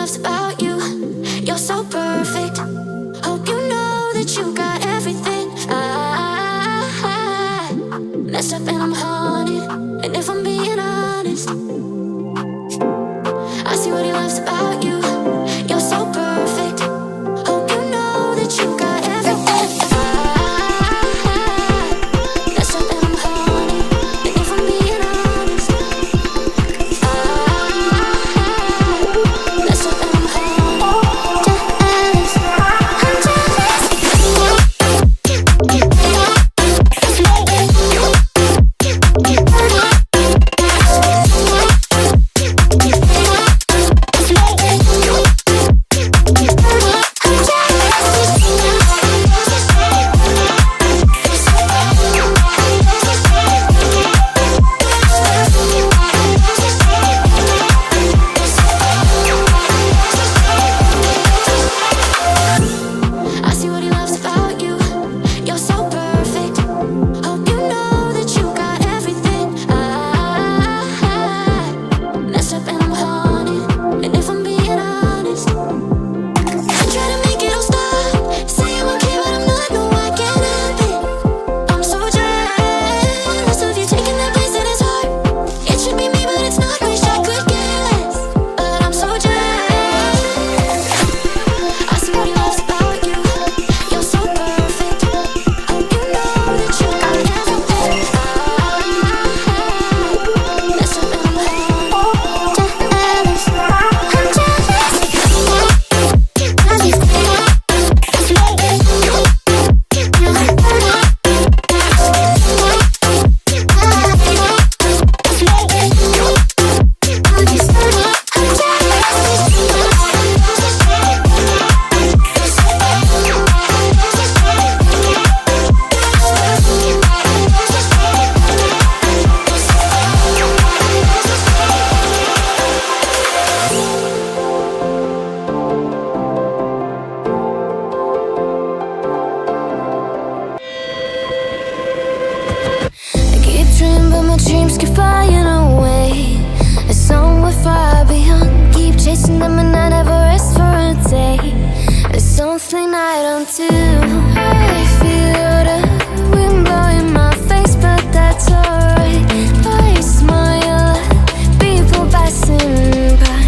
loves about you. You're so perfect. Hope you know that you got everything. I messed up and I'm haunted. And if I'm being honest, I see what he loves about you. You're so perfect. Hope you know that you got everything. I messed up and I'm haunted. And if I'm being honest, I messed up and I'm haunted. Jealous, I'm jealous. I see what he loves about you. You're so perfect. Hope you know that you got everything. I messed up and I'm haunted. And if I'm being honest, I try to make it all stop. Say I'm okay, but I'm not. No, I can't help it. I'm so jealous of you taking that place in his heart. It should be me, but it's not. Wish I could care less, but I'm so jealous. I see what he loves about you. You're so perfect. Hope you know that you got everything. Messed up and I'm haunted. Jealous, I'm I keep dreaming, but my dreams keep flying away. As somewhere far beyond, keep chasing them and I never rest for a day. It's something I don't do. I feel the wind blowing my face, but that's alright. I smile at people passing by.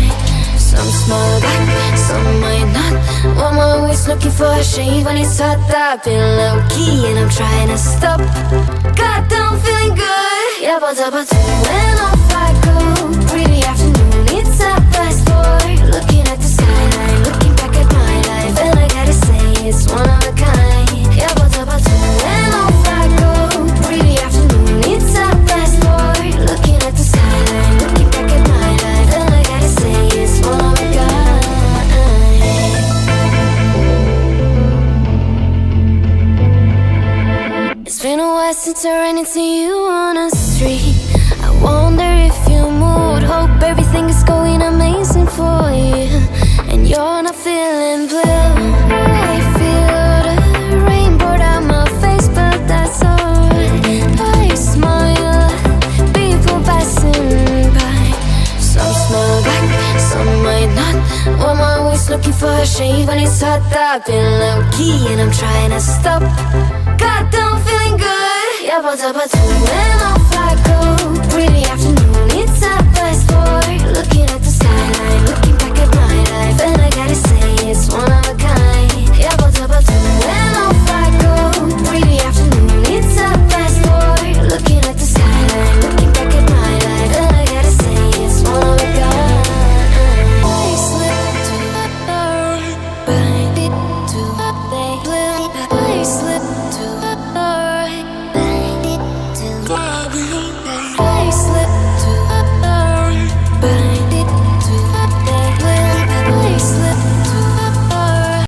Some smile back, some might not. I'm always looking for a shade when it's hot. I've been low-key and I'm trying to stop. Goddamn, feeling good. Yeah, but when off I go. Pretty afternoon, it's a fast boy. Looking at the skyline, looking back at my life, and I gotta say it's one of a kind. Yeah, but when off I go. Pretty afternoon, it's a fast boy. Looking at the skyline, looking back at my life, and I gotta say it's one of a kind. It's been a while since I ran into you on a street. I wonder if you moved. Hope everything is going amazing for you, and you're not feeling blue. I feel the rain pour down my face, but that's alright. I smile at people passing by. Some smile back, some might not. I'm always looking for a shade when it's hot. I've been low-key and I'm trying to stop. Goddamn, feeling good. Yeah, but when